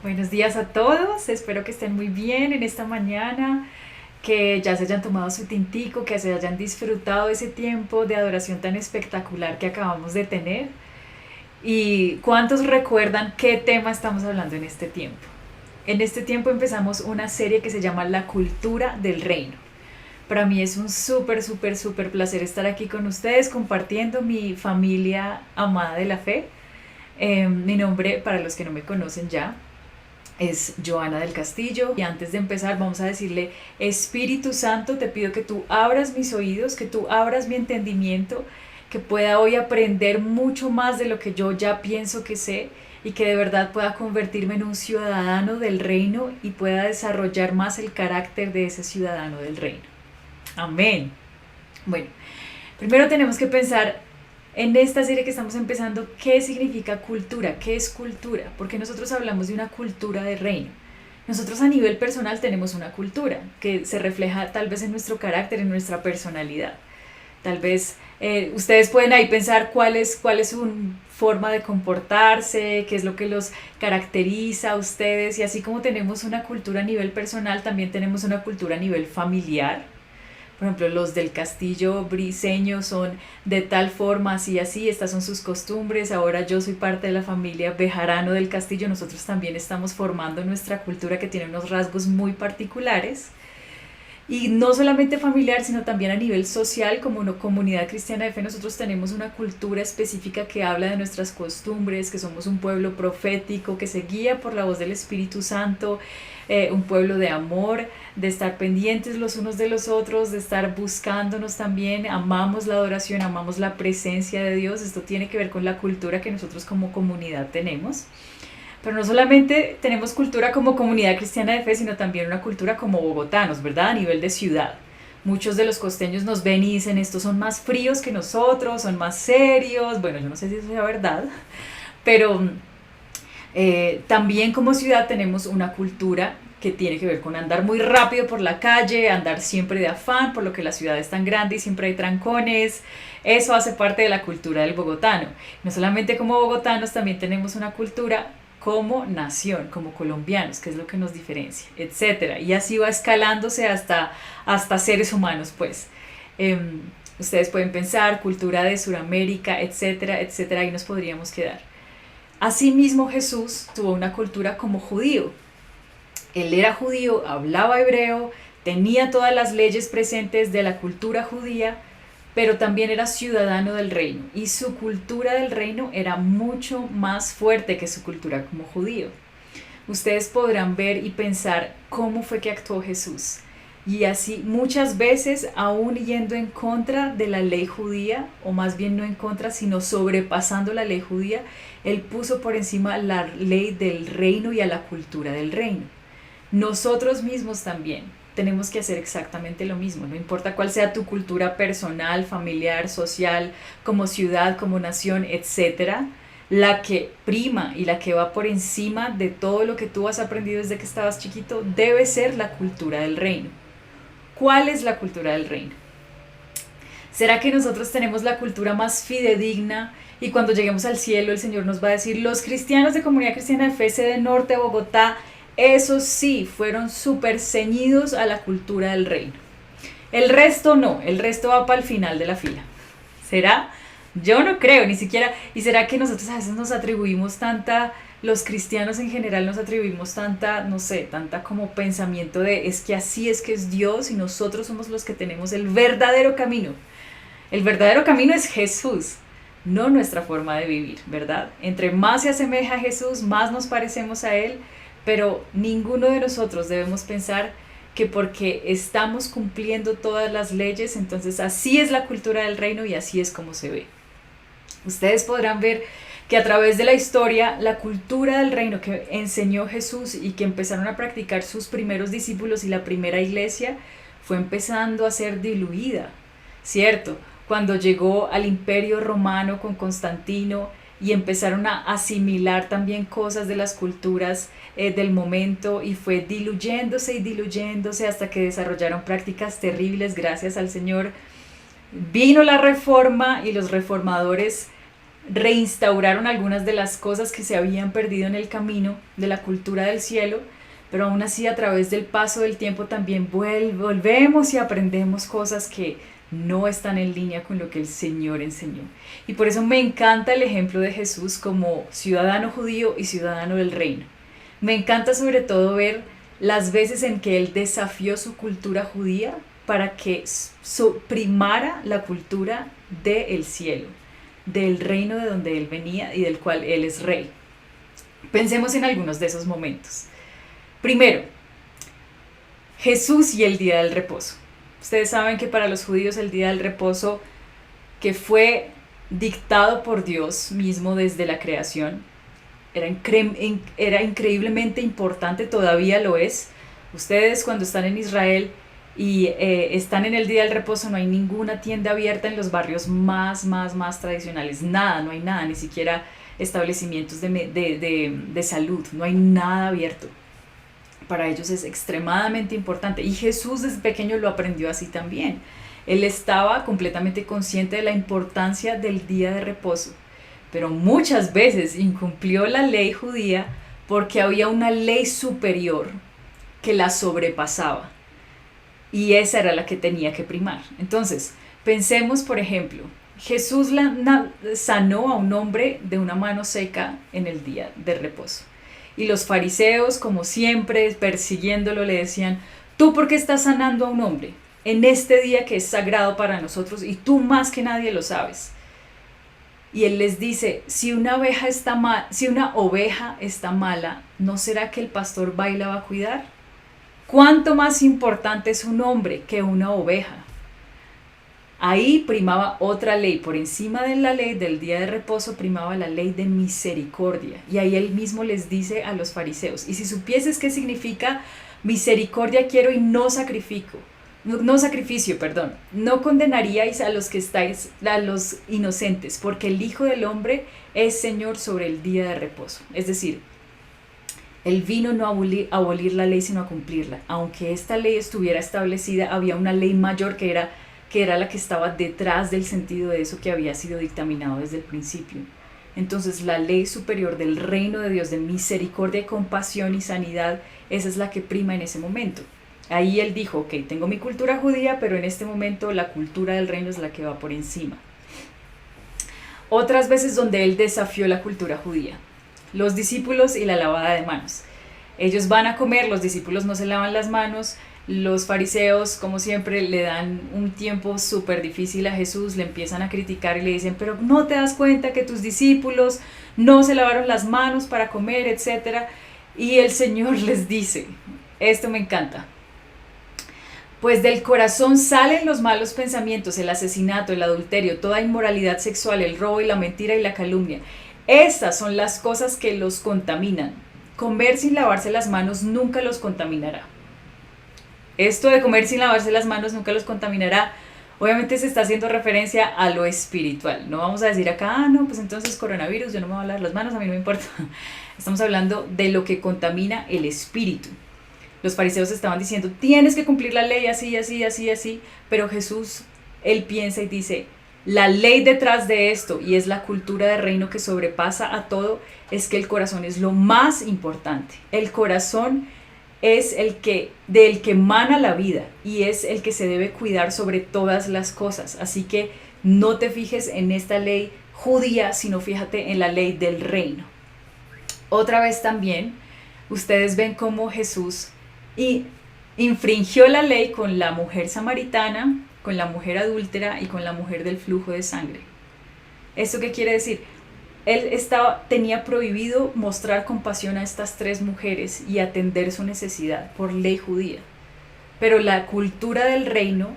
Buenos días a todos, espero que estén muy bien en esta mañana, que ya se hayan tomado su tintico, que se hayan disfrutado ese tiempo de adoración tan espectacular que acabamos de tener. ¿Y cuántos recuerdan qué tema estamos hablando en este tiempo? En este tiempo empezamos una serie que se llama La cultura del reino. Para mí es un súper placer estar aquí con ustedes compartiendo mi familia amada de la fe. Mi nombre, para los que no me conocen ya, es Joana del Castillo y antes de empezar vamos a decirle: Espíritu Santo, te pido que tú abras mis oídos, que tú abras mi entendimiento, que pueda hoy aprender mucho más de lo que yo ya pienso que sé y que de verdad pueda convertirme en un ciudadano del reino y pueda desarrollar más el carácter de ese ciudadano del reino. Amén. Bueno, primero tenemos que pensar en esta serie que estamos empezando, ¿qué significa cultura? ¿Qué es cultura? Porque nosotros hablamos de una cultura de reino. Nosotros a nivel personal tenemos una cultura que se refleja tal vez en nuestro carácter, en nuestra personalidad. Tal vez ustedes pueden ahí pensar cuál es su forma de comportarse, qué es lo que los caracteriza a ustedes. Y así como tenemos una cultura a nivel personal, también tenemos una cultura a nivel familiar. Por ejemplo, los del castillo briseño son de tal forma, así, así, estas son sus costumbres. Ahora yo soy parte de la familia Bejarano del Castillo. Nosotros también estamos formando nuestra cultura que tiene unos rasgos muy particulares. Y no solamente familiar, sino también a nivel social, como una comunidad cristiana de fe, nosotros tenemos una cultura específica que habla de nuestras costumbres, que somos un pueblo profético, que se guía por la voz del Espíritu Santo, un pueblo de amor, de estar pendientes los unos de los otros, de estar buscándonos también, amamos la adoración, amamos la presencia de Dios. Esto tiene que ver con la cultura que nosotros como comunidad tenemos. Pero no solamente tenemos cultura como comunidad cristiana de fe, sino también una cultura como bogotanos, ¿verdad? A nivel de ciudad. Muchos de los costeños nos ven y dicen: estos son más fríos que nosotros, son más serios. Bueno, yo no sé si eso sea verdad, pero también como ciudad tenemos una cultura que tiene que ver con andar muy rápido por la calle, andar siempre de afán, por lo que la ciudad es tan grande y siempre hay trancones. Eso hace parte de la cultura del bogotano. No solamente como bogotanos, también tenemos una cultura como nación, como colombianos, que es lo que nos diferencia, etcétera. Y así va escalándose hasta seres humanos, pues. Eh, Ustedes pueden pensar cultura de Sudamérica, etcétera, etcétera, y nos podríamos quedar. Asimismo, Jesús tuvo una cultura como judío. Él era judío, hablaba hebreo, tenía todas las leyes presentes de la cultura judía, pero también era ciudadano del reino y su cultura del reino era mucho más fuerte que su cultura como judío. Ustedes podrán ver y pensar cómo fue que actuó Jesús. Y así muchas veces, aún yendo en contra de la ley judía, o más bien no en contra, sino sobrepasando la ley judía, él puso por encima la ley del reino y a la cultura del reino. Nosotros mismos también tenemos que hacer exactamente lo mismo, no importa cuál sea tu cultura personal, familiar, social, como ciudad, como nación, etcétera. La que prima y la que va por encima de todo lo que tú has aprendido desde que estabas chiquito debe ser la cultura del reino. ¿Cuál es la cultura del reino? ¿Será que nosotros tenemos la cultura más fidedigna y cuando lleguemos al cielo el Señor nos va a decir: los cristianos de Comunidad Cristiana de Fe sede Norte de Bogotá, esos sí fueron súper ceñidos a la cultura del reino? El resto no, el resto va para el final de la fila. ¿Será? Yo no creo, ni siquiera. ¿Y será que nosotros a veces nos atribuimos tanta, los cristianos en general nos atribuimos tanta, no sé, tanta como pensamiento de es que así es que es Dios y nosotros somos los que tenemos el verdadero camino? El verdadero camino es Jesús, no nuestra forma de vivir, ¿verdad? Entre más se asemeja a Jesús, más nos parecemos a Él, pero ninguno de nosotros debemos pensar que porque estamos cumpliendo todas las leyes, entonces así es la cultura del reino y así es como se ve. Ustedes podrán ver que a través de la historia, la cultura del reino que enseñó Jesús y que empezaron a practicar sus primeros discípulos y la primera iglesia fue empezando a ser diluida, ¿cierto? Cuando llegó al Imperio Romano con Constantino y empezaron a asimilar también cosas de las culturas del momento y fue diluyéndose y diluyéndose hasta que desarrollaron prácticas terribles. Gracias al Señor vino la reforma y los reformadores reinstauraron algunas de las cosas que se habían perdido en el camino de la cultura del cielo, pero aún así a través del paso del tiempo también volvemos y aprendemos cosas que no están en línea con lo que el Señor enseñó. Y por eso me encanta el ejemplo de Jesús como ciudadano judío y ciudadano del reino. Me encanta sobre todo ver las veces en que Él desafió su cultura judía para que primara la cultura del cielo, del reino de donde Él venía y del cual Él es rey. Pensemos en algunos de esos momentos. Primero, Jesús y el día del reposo. Ustedes saben que para los judíos el día del reposo, que fue dictado por Dios mismo desde la creación, era increíblemente importante, todavía lo es. Ustedes cuando están en Israel y están en el día del reposo, no hay ninguna tienda abierta en los barrios más tradicionales, nada, no hay nada, ni siquiera establecimientos de salud, no hay nada abierto. Para ellos es extremadamente importante, y Jesús desde pequeño lo aprendió así también. Él estaba completamente consciente de la importancia del día de reposo, pero muchas veces incumplió la ley judía porque había una ley superior que la sobrepasaba, y esa era la que tenía que primar. Entonces, pensemos, por ejemplo, Jesús sanó a un hombre de una mano seca en el día de reposo. Y los fariseos, como siempre, persiguiéndolo, le decían: ¿tú por qué estás sanando a un hombre en este día que es sagrado para nosotros y tú más que nadie lo sabes? Y él les dice: si una oveja está mala, ¿no será que el pastor va y la va a cuidar? ¿Cuánto más importante es un hombre que una oveja? Ahí primaba otra ley, por encima de la ley del día de reposo primaba la ley de misericordia. Y ahí él mismo les dice a los fariseos: y si supieses qué significa misericordia quiero y no sacrificio, no condenaríais a los inocentes, porque el Hijo del Hombre es Señor sobre el día de reposo. Es decir, Él vino no a abolir la ley, sino a cumplirla. Aunque esta ley estuviera establecida, había una ley mayor que era la que estaba detrás del sentido de eso que había sido dictaminado desde el principio. Entonces la ley superior del reino de Dios, de misericordia, compasión y sanidad, esa es la que prima en ese momento. Ahí él dijo: ok, tengo mi cultura judía, pero en este momento la cultura del reino es la que va por encima. Otras veces donde él desafió la cultura judía: los discípulos y la lavada de manos. Ellos van a comer, los discípulos no se lavan las manos. Los fariseos, como siempre, le dan un tiempo súper difícil a Jesús, le empiezan a criticar y le dicen: pero ¿no te das cuenta que tus discípulos no se lavaron las manos para comer, etcétera? Y el Señor les dice, esto me encanta: pues del corazón salen los malos pensamientos, el asesinato, el adulterio, toda inmoralidad sexual, el robo y la mentira y la calumnia. Estas son las cosas que los contaminan. Comer sin lavarse las manos nunca los contaminará. Esto de comer sin lavarse las manos nunca los contaminará. Obviamente se está haciendo referencia a lo espiritual. No vamos a decir acá: no, pues entonces coronavirus, yo no me voy a lavar las manos, a mí no me importa. Estamos hablando de lo que contamina el espíritu. Los fariseos estaban diciendo: tienes que cumplir la ley así, pero Jesús, él piensa y dice: la ley detrás de esto, y es la cultura de reino que sobrepasa a todo, es que el corazón es lo más importante. El corazón es del que emana la vida y es el que se debe cuidar sobre todas las cosas. Así que no te fijes en esta ley judía, sino fíjate en la ley del reino. Otra vez también, ustedes ven cómo Jesús infringió la ley con la mujer samaritana, con la mujer adúltera y con la mujer del flujo de sangre. ¿Esto qué quiere decir? Él tenía prohibido mostrar compasión a estas tres mujeres y atender su necesidad por ley judía. Pero la cultura del reino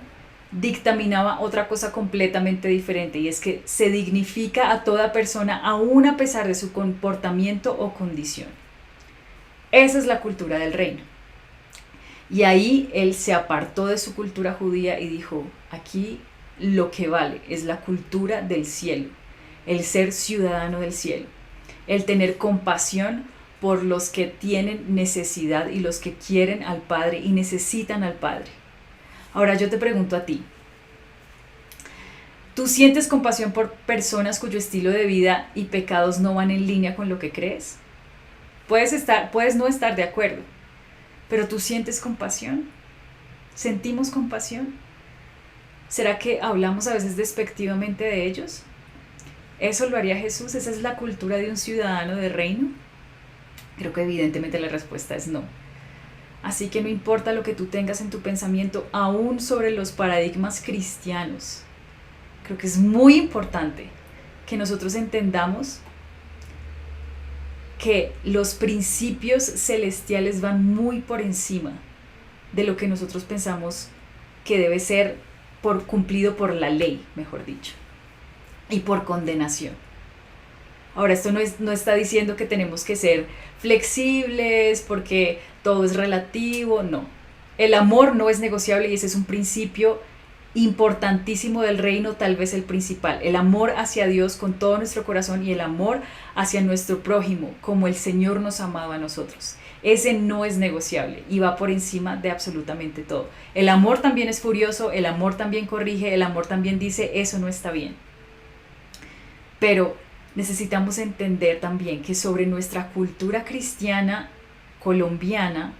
dictaminaba otra cosa completamente diferente, y es que se dignifica a toda persona aún a pesar de su comportamiento o condición. Esa es la cultura del reino. Y ahí él se apartó de su cultura judía y dijo: aquí lo que vale es la cultura del cielo, el ser ciudadano del cielo, el tener compasión por los que tienen necesidad y los que quieren al Padre y necesitan al Padre. Ahora yo te pregunto a ti, ¿Tú sientes compasión por personas cuyo estilo de vida y pecados no van en línea con lo que crees? Puedes no estar de acuerdo, pero tú sientes compasión. ¿Sentimos compasión? ¿Será que hablamos a veces despectivamente de ellos? ¿Eso lo haría Jesús? ¿Esa es la cultura de un ciudadano de reino? Creo que evidentemente la respuesta es no. Así que no importa lo que tú tengas en tu pensamiento, aún sobre los paradigmas cristianos, creo que es muy importante que nosotros entendamos que los principios celestiales van muy por encima de lo que nosotros pensamos que debe ser cumplido por la ley, mejor dicho, y por condenación. Ahora, esto no está diciendo que tenemos que ser flexibles porque todo es relativo, no. El amor no es negociable y ese es un principio importantísimo del reino, tal vez el principal. El amor hacia Dios con todo nuestro corazón y el amor hacia nuestro prójimo, como el Señor nos amaba a nosotros. Ese no es negociable y va por encima de absolutamente todo. El amor también es furioso, el amor también corrige, el amor también dice, eso no está bien. Pero necesitamos entender también que sobre nuestra cultura cristiana colombiana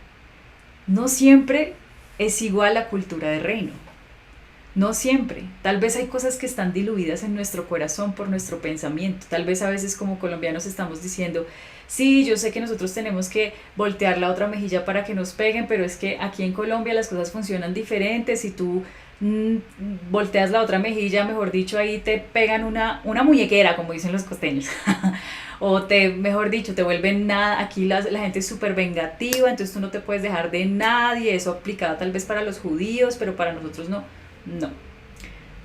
no siempre es igual la cultura de reino. No siempre. Tal vez hay cosas que están diluidas en nuestro corazón por nuestro pensamiento. Tal vez a veces como colombianos estamos diciendo, sí, yo sé que nosotros tenemos que voltear la otra mejilla para que nos peguen, pero es que aquí en Colombia las cosas funcionan diferentes. Si tú volteas la otra mejilla, mejor dicho, ahí te pegan una muñequera, como dicen los costeños. O mejor dicho, te vuelven nada. Aquí la gente es súper vengativa, entonces tú no te puedes dejar de nadie. Eso aplicado tal vez para los judíos, pero para nosotros no. No,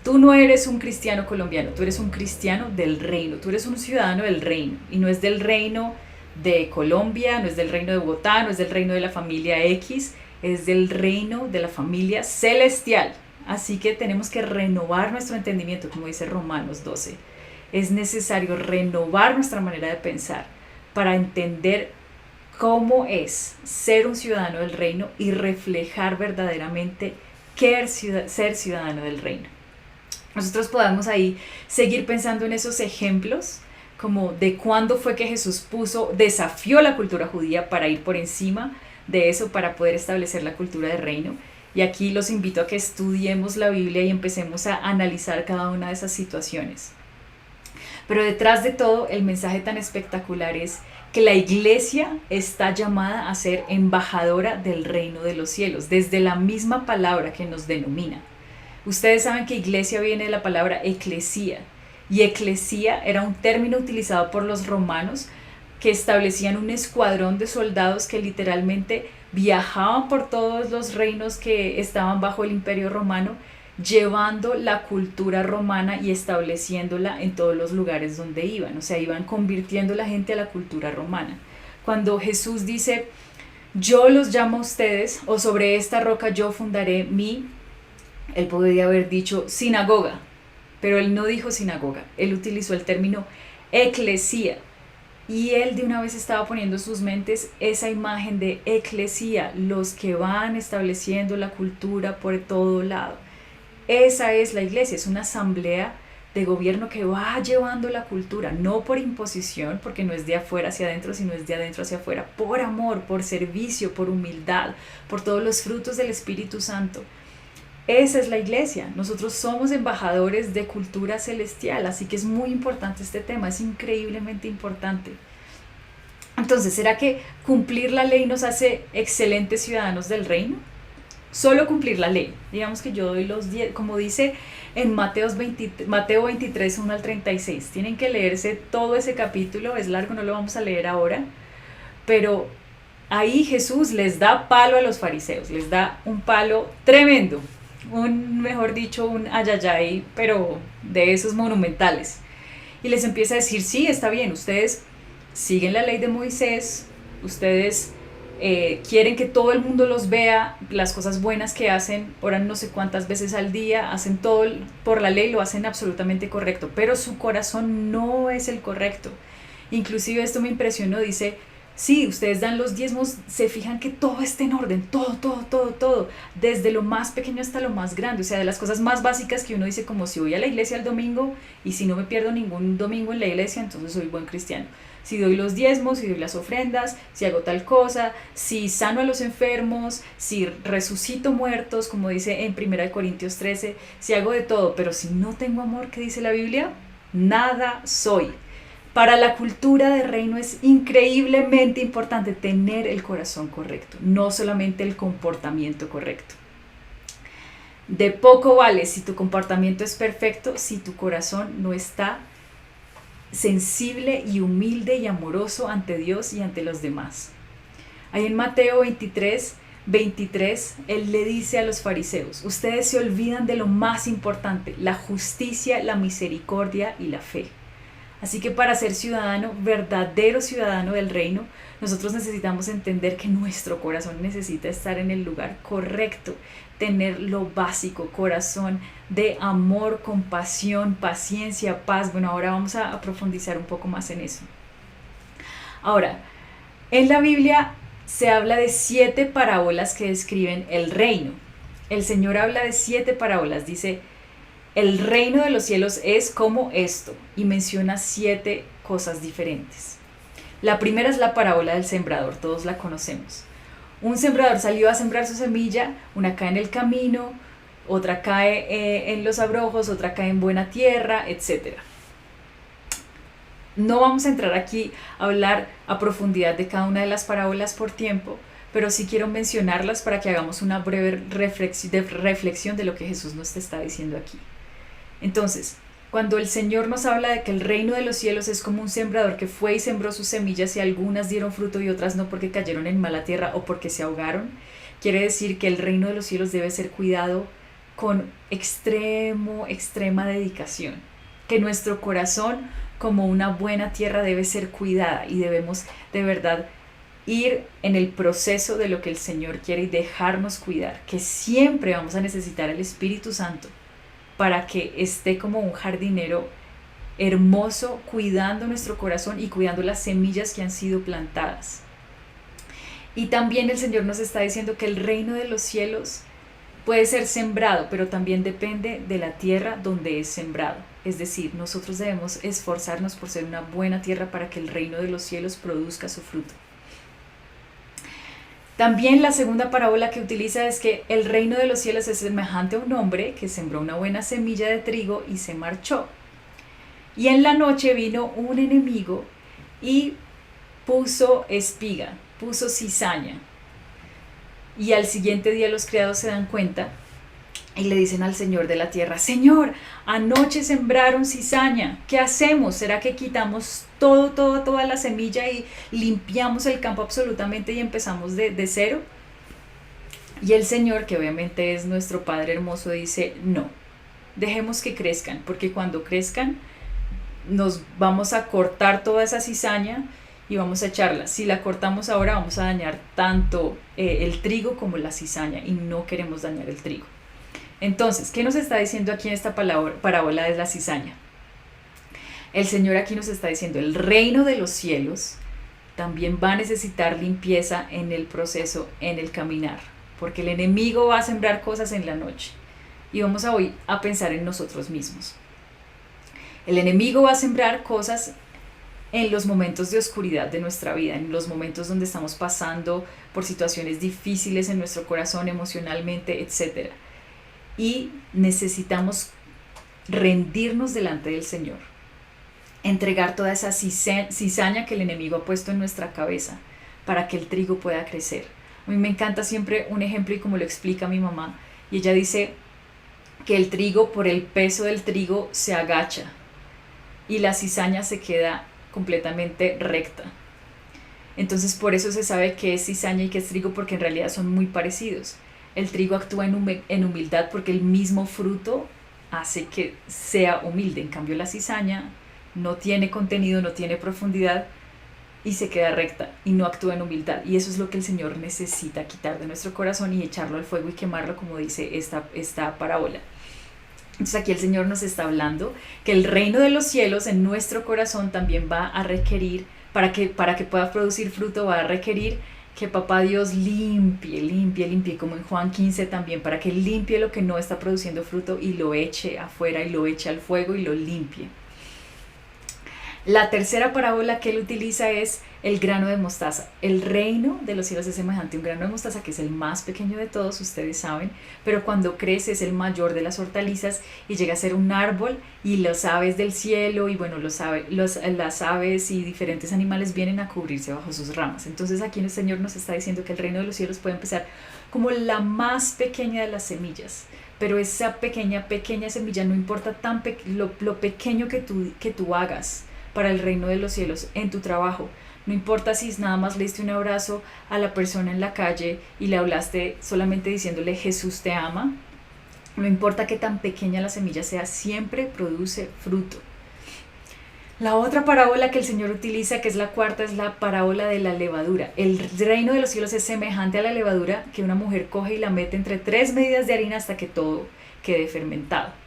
tú no eres un cristiano colombiano, tú eres un cristiano del reino, tú eres un ciudadano del reino y no es del reino de Colombia, no es del reino de Bogotá, no es del reino de la familia X, es del reino de la familia celestial. Así que tenemos que renovar nuestro entendimiento, como dice Romanos 12. Es necesario renovar nuestra manera de pensar para entender cómo es ser un ciudadano del reino y reflejar verdaderamente ser ciudadano del reino. Nosotros podemos ahí seguir pensando en esos ejemplos como de cuándo fue que Jesús desafió la cultura judía para ir por encima de eso, para poder establecer la cultura del reino. Y aquí los invito a que estudiemos la Biblia y empecemos a analizar cada una de esas situaciones. Pero detrás de todo, el mensaje tan espectacular es que la iglesia está llamada a ser embajadora del reino de los cielos, desde la misma palabra que nos denomina. Ustedes saben que iglesia viene de la palabra eclesía, y eclesía era un término utilizado por los romanos que establecían un escuadrón de soldados que literalmente viajaban por todos los reinos que estaban bajo el imperio romano, llevando la cultura romana y estableciéndola en todos los lugares donde iban. O sea, iban convirtiendo la gente a la cultura romana. Cuando Jesús dice, yo los llamo a ustedes, o sobre esta roca yo fundaré él podría haber dicho sinagoga, pero él no dijo sinagoga, él utilizó el término eclesía. Y él de una vez estaba poniendo en sus mentes esa imagen de eclesía, los que van estableciendo la cultura por todo lado. Esa es la iglesia, es una asamblea de gobierno que va llevando la cultura, no por imposición, porque no es de afuera hacia adentro, sino es de adentro hacia afuera, por amor, por servicio, por humildad, por todos los frutos del Espíritu Santo. Esa es la iglesia, nosotros somos embajadores de cultura celestial, así que es muy importante este tema, es increíblemente importante. Entonces, ¿será que cumplir la ley nos hace excelentes ciudadanos del reino? Solo cumplir la ley. Digamos que yo doy los 10, como dice en Mateo 23, 1 al 36. Tienen que leerse todo ese capítulo, es largo, no lo vamos a leer ahora, pero ahí Jesús les da palo a los fariseos, les da un palo tremendo, mejor dicho, un ayayay, pero de esos monumentales. Y les empieza a decir, sí, está bien, ustedes siguen la ley de Moisés, ustedes quieren que todo el mundo los vea, las cosas buenas que hacen, oran no sé cuántas veces al día, hacen todo por la ley, lo hacen absolutamente correcto, pero su corazón no es el correcto. Inclusive esto me impresionó, dice, Sí, ustedes dan los diezmos, se fijan que todo esté en orden, todo, todo, todo, todo, desde lo más pequeño hasta lo más grande, o sea, de las cosas más básicas que uno dice como si voy a la iglesia el domingo y si no me pierdo ningún domingo en la iglesia, entonces soy buen cristiano. Si doy los diezmos, si doy las ofrendas, si hago tal cosa, si sano a los enfermos, si resucito muertos, como dice en 1 Corintios 13, si hago de todo, pero si no tengo amor, ¿qué dice la Biblia? Nada soy. Para la cultura de reino es increíblemente importante tener el corazón correcto, no solamente el comportamiento correcto. De poco vale si tu comportamiento es perfecto, si tu corazón no está sensible y humilde y amoroso ante Dios y ante los demás. Ahí en Mateo 23, Él le dice a los fariseos, ustedes se olvidan de lo más importante, la justicia, la misericordia y la fe. Así que para ser ciudadano, verdadero ciudadano del reino, nosotros necesitamos entender que nuestro corazón necesita estar en el lugar correcto, tener lo básico, corazón de amor, compasión, paciencia, paz. Bueno, ahora vamos a profundizar un poco más en eso. Ahora, en la Biblia se habla de 7 parábolas que describen el reino. El Señor habla de 7 parábolas, dice, el reino de los cielos es como esto, y menciona 7 cosas diferentes. La primera es la parábola del sembrador, todos la conocemos. Un sembrador salió a sembrar su semilla, una cae en el camino, otra cae en los abrojos, otra cae en buena tierra, etc. No vamos a entrar aquí a hablar a profundidad de cada una de las parábolas por tiempo, pero sí quiero mencionarlas para que hagamos una breve reflexión de lo que Jesús nos está diciendo aquí. Entonces, cuando el Señor nos habla de que el reino de los cielos es como un sembrador que fue y sembró sus semillas y algunas dieron fruto y otras no porque cayeron en mala tierra o porque se ahogaron, quiere decir que el reino de los cielos debe ser cuidado con extrema dedicación, que nuestro corazón como una buena tierra debe ser cuidada y debemos de verdad ir en el proceso de lo que el Señor quiere y dejarnos cuidar, que siempre vamos a necesitar el Espíritu Santo para que esté como un jardinero hermoso cuidando nuestro corazón y cuidando las semillas que han sido plantadas. Y también el Señor nos está diciendo que el reino de los cielos puede ser sembrado, pero también depende de la tierra donde es sembrado. Es decir, nosotros debemos esforzarnos por ser una buena tierra para que el reino de los cielos produzca su fruto. También la segunda parábola que utiliza es que el reino de los cielos es semejante a un hombre que sembró una buena semilla de trigo y se marchó. Y en la noche vino un enemigo y puso espiga, puso cizaña. Y al siguiente día los criados se dan cuenta y le dicen al Señor de la tierra, Señor, anoche sembraron cizaña, ¿qué hacemos? ¿Será que quitamos toda la semilla y limpiamos el campo absolutamente y empezamos de cero? Y el Señor, que obviamente es nuestro Padre hermoso, dice, no, dejemos que crezcan, porque cuando crezcan nos vamos a cortar toda esa cizaña y vamos a echarla. Si la cortamos ahora vamos a dañar tanto el trigo como la cizaña y no queremos dañar el trigo. Entonces, ¿qué nos está diciendo aquí en esta parábola de la cizaña? El Señor aquí nos está diciendo, el reino de los cielos también va a necesitar limpieza en el proceso, en el caminar, porque el enemigo va a sembrar cosas en la noche. Y vamos a hoy a pensar en nosotros mismos. El enemigo va a sembrar cosas en los momentos de oscuridad de nuestra vida, en los momentos donde estamos pasando por situaciones difíciles en nuestro corazón, emocionalmente, etc. Y necesitamos rendirnos delante del Señor, entregar toda esa cizaña que el enemigo ha puesto en nuestra cabeza para que el trigo pueda crecer. A mí me encanta siempre un ejemplo y como lo explica mi mamá, y ella dice que el trigo, por el peso del trigo, se agacha y la cizaña se queda completamente recta. Entonces por eso se sabe qué es cizaña y qué es trigo, porque en realidad son muy parecidos. El trigo actúa en humildad porque el mismo fruto hace que sea humilde. En cambio la cizaña no tiene contenido, no tiene profundidad y se queda recta y no actúa en humildad. Y eso es lo que el Señor necesita quitar de nuestro corazón y echarlo al fuego y quemarlo, como dice esta parábola. Entonces aquí el Señor nos está hablando que el reino de los cielos en nuestro corazón también va a requerir Para que pueda producir fruto va a requerir que papá Dios limpie, como en Juan 15 también, para que limpie lo que no está produciendo fruto y lo eche afuera y lo eche al fuego y lo limpie. La tercera parábola que él utiliza es el grano de mostaza. El reino de los cielos es semejante a un grano de mostaza, que es el más pequeño de todos, ustedes saben, pero cuando crece es el mayor de las hortalizas y llega a ser un árbol, y las aves del cielo y bueno, las aves y diferentes animales vienen a cubrirse bajo sus ramas. Entonces aquí el Señor nos está diciendo que el reino de los cielos puede empezar como la más pequeña de las semillas, pero esa pequeña semilla, no importa lo pequeño que tú hagas para el reino de los cielos en tu trabajo. No importa si nada más le diste un abrazo a la persona en la calle y le hablaste solamente diciéndole Jesús te ama. No importa qué tan pequeña la semilla sea, siempre produce fruto. La otra parábola que el Señor utiliza, que es la cuarta, es la parábola de la levadura. El reino de los cielos es semejante a la levadura que una mujer coge y la mete entre 3 medidas de harina hasta que todo quede fermentado.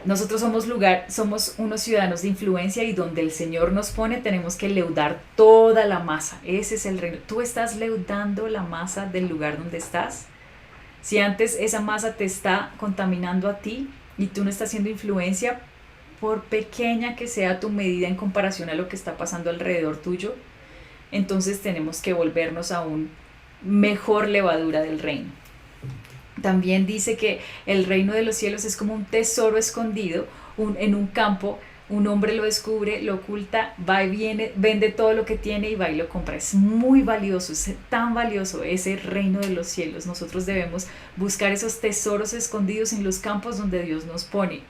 Nosotros somos unos ciudadanos de influencia, y donde el Señor nos pone tenemos que leudar toda la masa. Ese es el reino. Tú estás leudando la masa del lugar donde estás. Si antes esa masa te está contaminando a ti y tú no estás haciendo influencia, por pequeña que sea tu medida en comparación a lo que está pasando alrededor tuyo, entonces tenemos que volvernos a un mejor levadura del reino. También dice que el reino de los cielos es como un tesoro escondido en un campo. Un hombre lo descubre, lo oculta, va y viene, vende todo lo que tiene y va y lo compra. Es muy valioso, es tan valioso ese reino de los cielos. Nosotros debemos buscar esos tesoros escondidos en los campos donde Dios nos pone.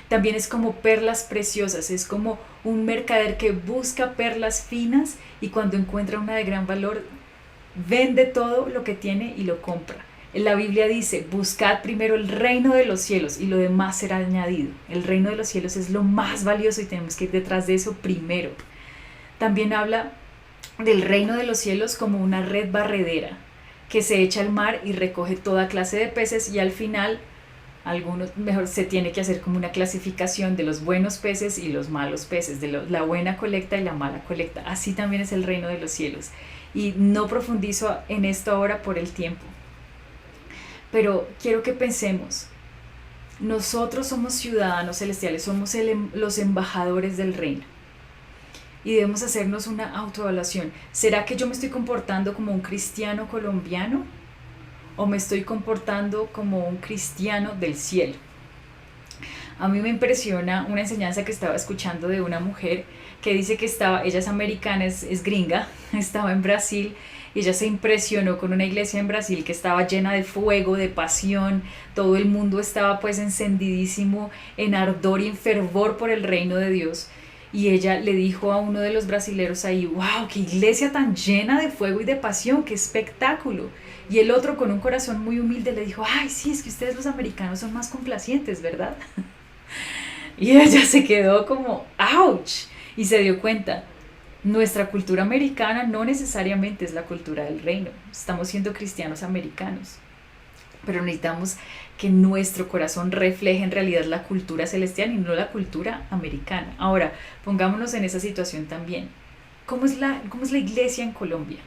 También es como perlas preciosas, es como un mercader que busca perlas finas, y cuando encuentra una de gran valor, vende todo lo que tiene y lo compra. La Biblia dice, buscad primero el reino de los cielos y lo demás será añadido. El reino de los cielos es lo más valioso y tenemos que ir detrás de eso primero. También habla del reino de los cielos como una red barredera que se echa al mar y recoge toda clase de peces, y al final se tiene que hacer como una clasificación de los buenos peces y los malos peces, de la buena colecta y la mala colecta. Así también es el reino de los cielos. Y no profundizo en esto ahora por el tiempo. Pero quiero que pensemos, nosotros somos ciudadanos celestiales, somos los embajadores del reino, y debemos hacernos una autoevaluación. ¿Será que yo me estoy comportando como un cristiano colombiano o me estoy comportando como un cristiano del cielo? A mí me impresiona una enseñanza que estaba escuchando de una mujer que dice que ella es americana, es gringa, estaba en Brasil. Y ella se impresionó con una iglesia en Brasil que estaba llena de fuego, de pasión. Todo el mundo estaba pues encendidísimo, en ardor y en fervor por el reino de Dios. Y ella le dijo a uno de los brasileros ahí, wow, qué iglesia tan llena de fuego y de pasión, qué espectáculo. Y el otro, con un corazón muy humilde, le dijo, ay, sí, es que ustedes los americanos son más complacientes, ¿verdad? Y ella se quedó como, ouch, y se dio cuenta. Nuestra cultura americana no necesariamente es la cultura del reino. Estamos siendo cristianos americanos, pero necesitamos que nuestro corazón refleje en realidad la cultura celestial y no la cultura americana. Ahora, pongámonos en esa situación también. ¿Cómo es la iglesia en Colombia?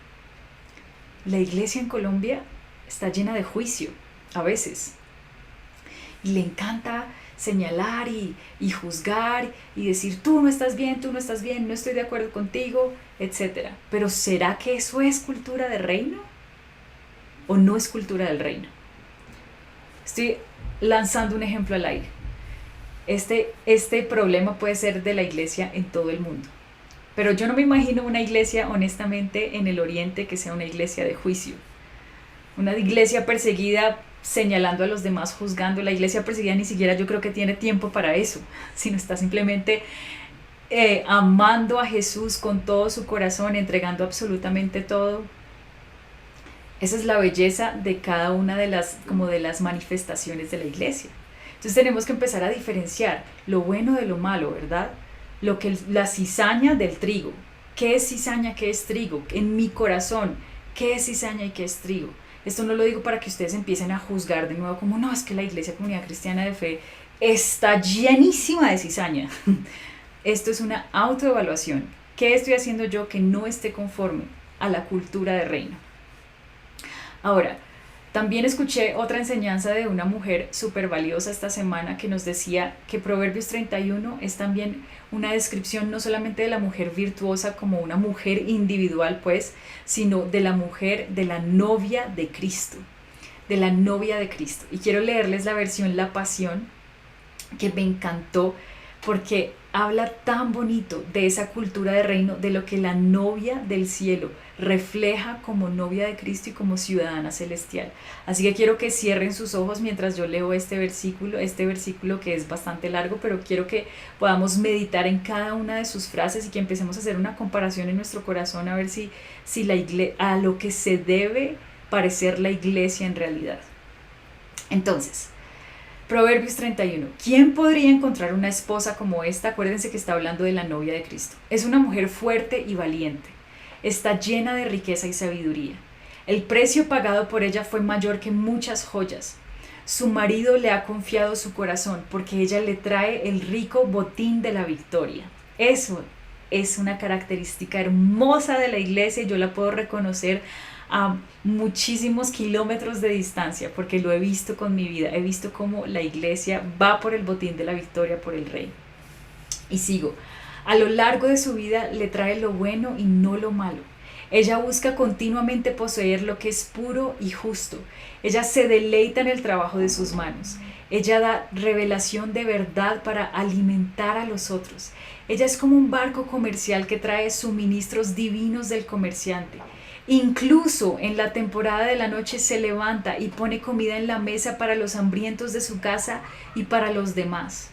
La iglesia en Colombia está llena de juicio, a veces. Y le encanta señalar y juzgar y decir tú no estás bien, no estoy de acuerdo contigo, etc. Pero ¿será que eso es cultura de reino o no es cultura del reino? Estoy lanzando un ejemplo al aire. Este problema puede ser de la iglesia en todo el mundo, pero yo no me imagino una iglesia, honestamente, en el Oriente que sea una iglesia de juicio, una iglesia perseguida señalando a los demás, juzgando. La iglesia perseguida ni siquiera yo creo que tiene tiempo para eso, sino está simplemente amando a Jesús con todo su corazón, entregando absolutamente todo. Esa es la belleza de cada una de las manifestaciones de la iglesia. Entonces tenemos que empezar a diferenciar lo bueno de lo malo, ¿verdad? La cizaña del trigo. ¿Qué es cizaña? ¿Qué es trigo? En mi corazón, ¿qué es cizaña y qué es trigo? Esto no lo digo para que ustedes empiecen a juzgar de nuevo como, no, es que la Iglesia Comunidad Cristiana de Fe está llenísima de cizaña. Esto es una autoevaluación. ¿Qué estoy haciendo yo que no esté conforme a la cultura de reino? Ahora, también escuché otra enseñanza de una mujer súper valiosa esta semana que nos decía que Proverbios 31 es también una descripción no solamente de la mujer virtuosa como una mujer individual, pues, sino de la mujer, de la novia de Cristo, de la novia de Cristo. Y quiero leerles la versión La Pasión, que me encantó porque habla tan bonito de esa cultura de reino, de lo que la novia del cielo refleja como novia de Cristo y como ciudadana celestial. Así que quiero que cierren sus ojos mientras yo leo este versículo que es bastante largo, pero quiero que podamos meditar en cada una de sus frases y que empecemos a hacer una comparación en nuestro corazón a ver si a lo que se debe parecer la iglesia en realidad. Entonces, Proverbios 31. ¿Quién podría encontrar una esposa como esta? Acuérdense que está hablando de la novia de Cristo. Es una mujer fuerte y valiente. Está llena de riqueza y sabiduría. El precio pagado por ella fue mayor que muchas joyas. Su marido le ha confiado su corazón porque ella le trae el rico botín de la victoria. Eso es una característica hermosa de la iglesia y yo la puedo reconocer a muchísimos kilómetros de distancia porque lo he visto con mi vida. He visto cómo la iglesia va por el botín de la victoria, por el rey. Y sigo. A lo largo de su vida le trae lo bueno y no lo malo. Ella busca continuamente poseer lo que es puro y justo. Ella se deleita en el trabajo de sus manos. Ella da revelación de verdad para alimentar a los otros. Ella es como un barco comercial que trae suministros divinos del comerciante. Incluso en la temporada de la noche se levanta y pone comida en la mesa para los hambrientos de su casa y para los demás.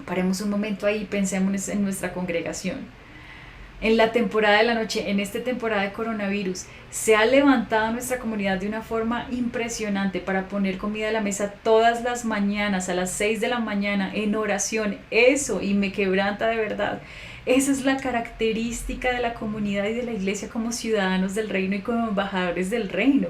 Paremos un momento ahí y pensemos en nuestra congregación. En la temporada de la noche, en esta temporada de coronavirus, se ha levantado nuestra comunidad de una forma impresionante para poner comida a la mesa todas las mañanas, a las 6 de la mañana, en oración. Eso, y me quebranta de verdad. Esa es la característica de la comunidad y de la iglesia como ciudadanos del reino y como embajadores del reino.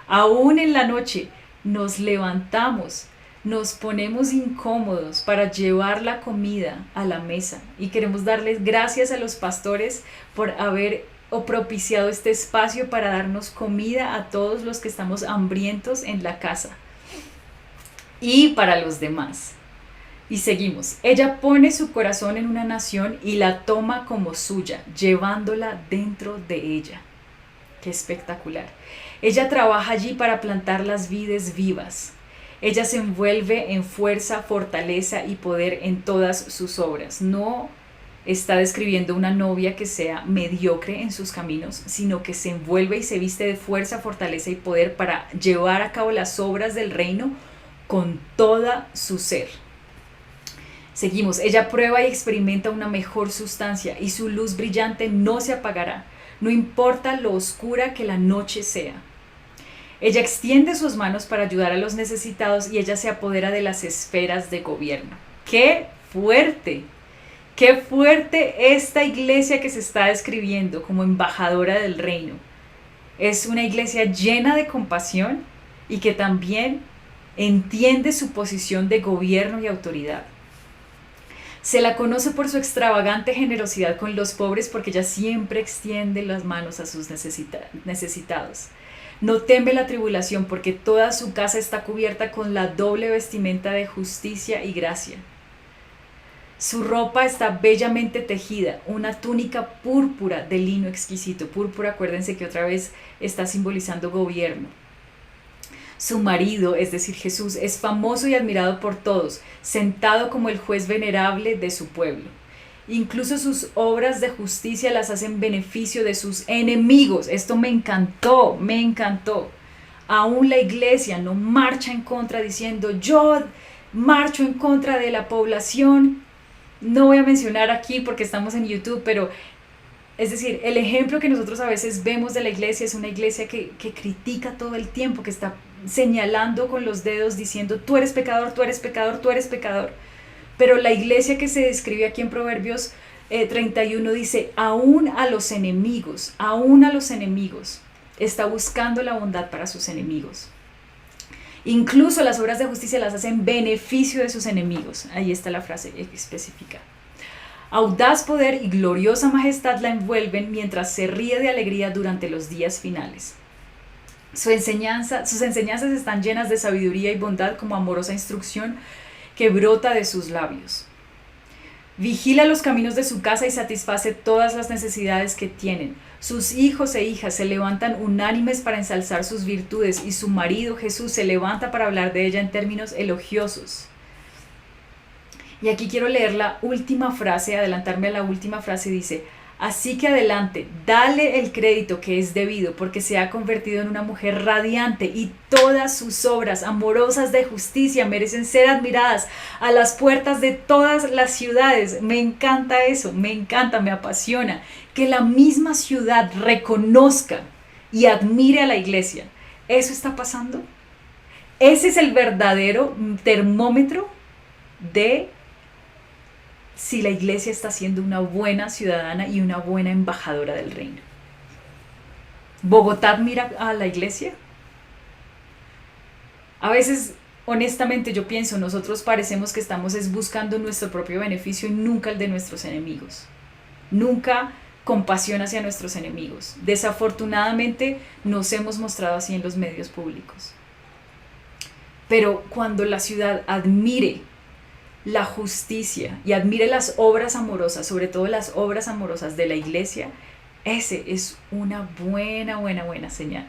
Aún en la noche nos levantamos, nos ponemos incómodos para llevar la comida a la mesa y queremos darles gracias a los pastores por haber propiciado este espacio para darnos comida a todos los que estamos hambrientos en la casa y para los demás. Y seguimos. Ella pone su corazón en una nación y la toma como suya, llevándola dentro de ella. ¡Qué espectacular! Ella trabaja allí para plantar las vides vivas. Ella se envuelve en fuerza, fortaleza y poder en todas sus obras. No está describiendo una novia que sea mediocre en sus caminos, sino que se envuelve y se viste de fuerza, fortaleza y poder para llevar a cabo las obras del reino con toda su ser. Seguimos. Ella prueba y experimenta una mejor sustancia y su luz brillante no se apagará, no importa lo oscura que la noche sea. Ella extiende sus manos para ayudar a los necesitados y ella se apodera de las esferas de gobierno. ¡Qué fuerte! ¡Qué fuerte esta iglesia que se está describiendo como embajadora del reino! Es una iglesia llena de compasión y que también entiende su posición de gobierno y autoridad. Se la conoce por su extravagante generosidad con los pobres porque ella siempre extiende las manos a sus necesitados. No teme la tribulación porque toda su casa está cubierta con la doble vestimenta de justicia y gracia. Su ropa está bellamente tejida, una túnica púrpura de lino exquisito. Púrpura, acuérdense que otra vez está simbolizando gobierno. Su marido, es decir, Jesús, es famoso y admirado por todos, sentado como el juez venerable de su pueblo. Incluso sus obras de justicia las hacen beneficio de sus enemigos. Esto me encantó, me encantó. Aún la iglesia no marcha en contra diciendo, yo marcho en contra de la población. No voy a mencionar aquí porque estamos en YouTube, pero es decir, el ejemplo que nosotros a veces vemos de la iglesia es una iglesia que critica todo el tiempo, que está señalando con los dedos diciendo, tú eres pecador, tú eres pecador, tú eres pecador. Pero la iglesia que se describe aquí en Proverbios 31 dice, aún a los enemigos, está buscando la bondad para sus enemigos. Incluso las obras de justicia las hacen beneficio de sus enemigos. Ahí está la frase específica. Audaz poder y gloriosa majestad la envuelven mientras se ríe de alegría durante los días finales. Sus enseñanzas están llenas de sabiduría y bondad como amorosa instrucción que brota de sus labios. Vigila los caminos de su casa y satisface todas las necesidades que tienen. Sus hijos e hijas se levantan unánimes para ensalzar sus virtudes y su marido Jesús se levanta para hablar de ella en términos elogiosos. Y aquí quiero leer la última frase, adelantarme a la última frase, dice: así que adelante, dale el crédito que es debido, porque se ha convertido en una mujer radiante y todas sus obras amorosas de justicia merecen ser admiradas a las puertas de todas las ciudades. Me encanta eso, me encanta, me apasiona que la misma ciudad reconozca y admire a la iglesia. ¿Eso está pasando? Ese es el verdadero termómetro de si la iglesia está siendo una buena ciudadana y una buena embajadora del reino. ¿Bogotá mira a la iglesia? A veces, honestamente, yo pienso, nosotros parecemos que estamos buscando nuestro propio beneficio y nunca el de nuestros enemigos. Nunca compasión hacia nuestros enemigos. Desafortunadamente, nos hemos mostrado así en los medios públicos. Pero cuando la ciudad admire la justicia y admire las obras amorosas, sobre todo las obras amorosas de la iglesia, ese es una buena señal.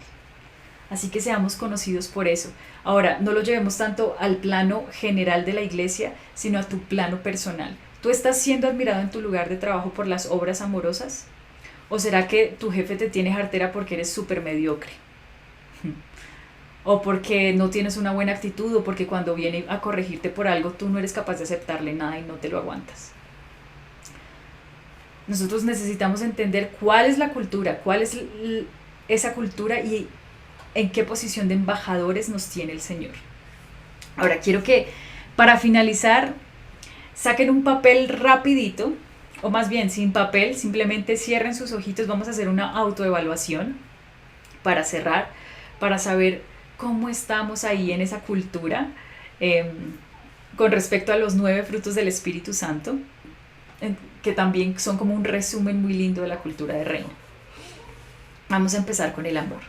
Así que seamos conocidos por eso. Ahora, no lo llevemos tanto al plano general de la iglesia, sino a tu plano personal. ¿Tú estás siendo admirado en tu lugar de trabajo por las obras amorosas? ¿O será que tu jefe te tiene jartera porque eres súper mediocre? O porque no tienes una buena actitud, o porque cuando viene a corregirte por algo tú no eres capaz de aceptarle nada y no te lo aguantas. Nosotros necesitamos entender cuál es la cultura, cuál es esa cultura y en qué posición de embajadores nos tiene el Señor. Ahora quiero que para finalizar saquen un papel rapidito, o más bien sin papel, simplemente cierren sus ojitos. Vamos a hacer una autoevaluación para cerrar, para saber cómo estamos ahí en esa cultura con respecto a los 9 frutos del Espíritu Santo, que también son como un resumen muy lindo de la cultura del reino. Vamos a empezar con el amor.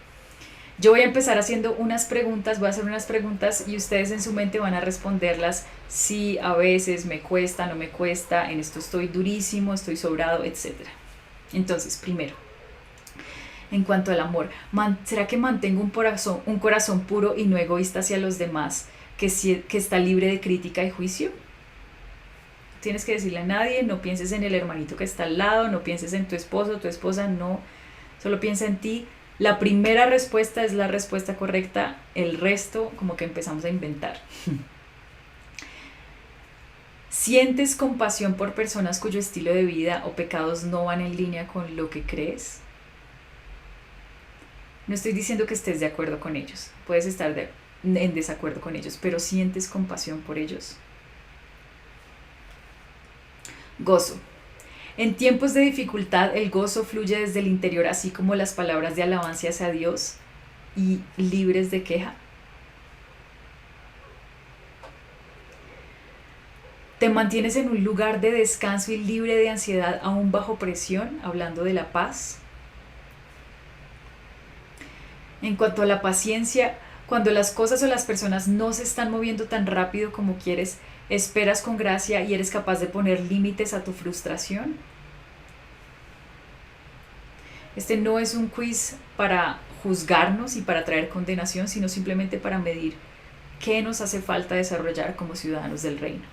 Yo voy a empezar haciendo unas preguntas, voy a hacer unas preguntas y ustedes en su mente van a responderlas: sí, a veces, me cuesta, no me cuesta, en esto estoy durísimo, estoy sobrado, etc. Entonces, primero, en cuanto al amor, ¿será que mantengo un corazón puro y no egoísta hacia los demás, que está libre de crítica y juicio? No tienes que decirle a nadie, no pienses en el hermanito que está al lado, no pienses en tu esposo, tu esposa, no, solo piensa en ti. La primera respuesta es la respuesta correcta, el resto como que empezamos a inventar. ¿Sientes compasión por personas cuyo estilo de vida o pecados no van en línea con lo que crees? No estoy diciendo que estés de acuerdo con ellos, puedes estar en desacuerdo con ellos, pero ¿sientes compasión por ellos? Gozo. En tiempos de dificultad, el gozo fluye desde el interior, así como las palabras de alabanza hacia Dios y libres de queja. ¿Te mantienes en un lugar de descanso y libre de ansiedad aún bajo presión, hablando de la paz? En cuanto a la paciencia, cuando las cosas o las personas no se están moviendo tan rápido como quieres, ¿esperas con gracia y eres capaz de poner límites a tu frustración? Este no es un quiz para juzgarnos y para traer condenación, sino simplemente para medir qué nos hace falta desarrollar como ciudadanos del reino.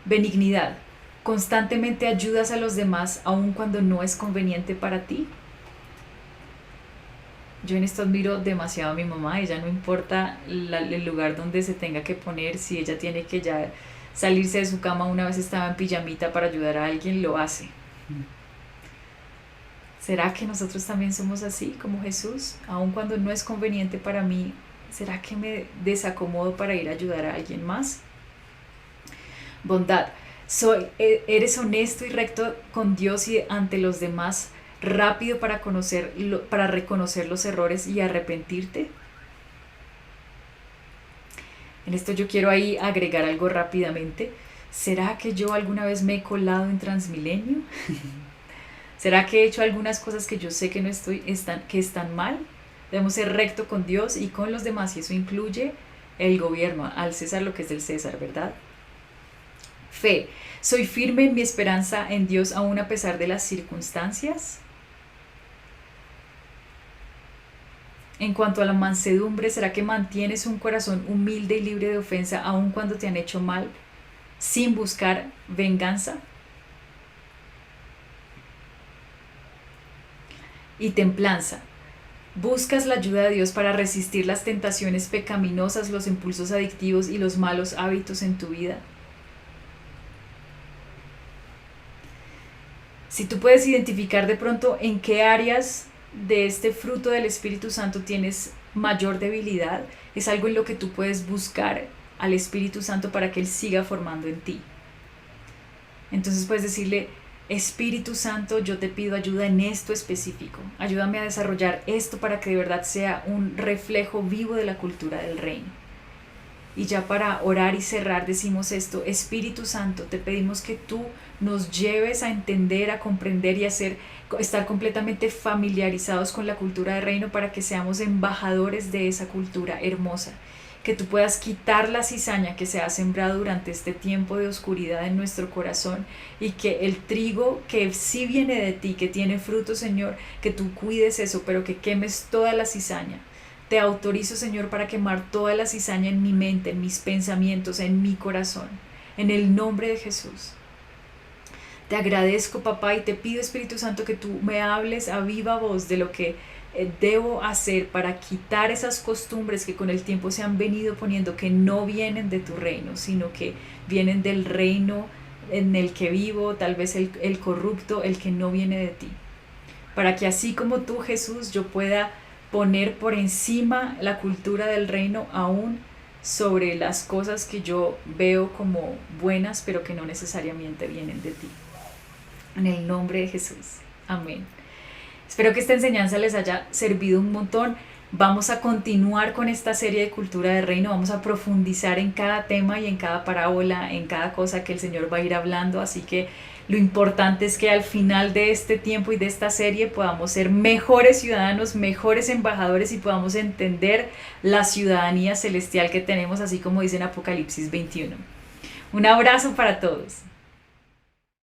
Benignidad. ¿Constantemente ayudas a los demás aun cuando no es conveniente para ti? Yo en esto admiro demasiado a mi mamá. Ella no importa el lugar donde se tenga que poner, si ella tiene que ya salirse de su cama, una vez estaba en pijamita para ayudar a alguien, lo hace. ¿Será que nosotros también somos así como Jesús? Aun cuando no es conveniente para mí, ¿será que me desacomodo para ir a ayudar a alguien más? Bondad. ¿Eres honesto y recto con Dios y ante los demás? ¿Rápido para reconocer los errores y arrepentirte? En esto yo quiero ahí agregar algo rápidamente. ¿Será que yo alguna vez me he colado en Transmilenio? ¿Será que he hecho algunas cosas que yo sé que que están mal? Debemos ser recto con Dios y con los demás, y eso incluye el gobierno, al César lo que es del César, ¿verdad? Fe. ¿Soy firme en mi esperanza en Dios aún a pesar de las circunstancias? En cuanto a la mansedumbre, ¿será que mantienes un corazón humilde y libre de ofensa aun cuando te han hecho mal, sin buscar venganza? Y templanza. ¿Buscas la ayuda de Dios para resistir las tentaciones pecaminosas, los impulsos adictivos y los malos hábitos en tu vida? Si tú puedes identificar de pronto en qué áreas de este fruto del Espíritu Santo tienes mayor debilidad, es algo en lo que tú puedes buscar al Espíritu Santo para que Él siga formando en ti. Entonces puedes decirle: Espíritu Santo, yo te pido ayuda en esto específico. Ayúdame a desarrollar esto para que de verdad sea un reflejo vivo de la cultura del reino. Y ya para orar y cerrar decimos esto: Espíritu Santo, te pedimos que tú nos lleves a entender, a comprender y a estar completamente familiarizados con la cultura del reino para que seamos embajadores de esa cultura hermosa. Que tú puedas quitar la cizaña que se ha sembrado durante este tiempo de oscuridad en nuestro corazón, y que el trigo que sí viene de ti, que tiene fruto, Señor, que tú cuides eso, pero que quemes toda la cizaña. Te autorizo, Señor, para quemar toda la cizaña en mi mente, en mis pensamientos, en mi corazón, en el nombre de Jesús. Te agradezco, papá, y te pido, Espíritu Santo, que tú me hables a viva voz de lo que debo hacer para quitar esas costumbres que con el tiempo se han venido poniendo, que no vienen de tu reino, sino que vienen del reino en el que vivo, tal vez el corrupto, el que no viene de ti. Para que así como tú, Jesús, yo pueda poner por encima la cultura del reino aún sobre las cosas que yo veo como buenas, pero que no necesariamente vienen de ti. En el nombre de Jesús. Amén. Espero que esta enseñanza les haya servido un montón. Vamos a continuar con esta serie de cultura del reino. Vamos a profundizar en cada tema y en cada parábola, en cada cosa que el Señor va a ir hablando. Así que lo importante es que al final de este tiempo y de esta serie podamos ser mejores ciudadanos, mejores embajadores, y podamos entender la ciudadanía celestial que tenemos, así como dice en Apocalipsis 21. Un abrazo para todos.